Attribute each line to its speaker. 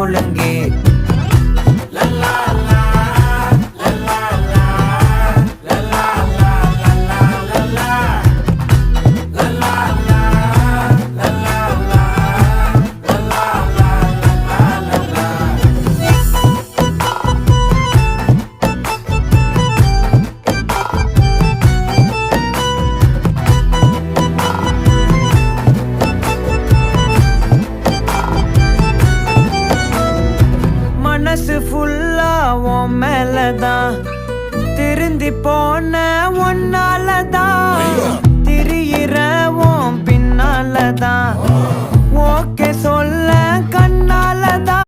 Speaker 1: ஒழுங்கு. மனசு ஃபுல்லா உன் மேலதான், திருந்தி போன ஒன்னாலதான், திரியிற உன் பின்னாலதான், ஓகே சொல்ல கண்ணாலதான்.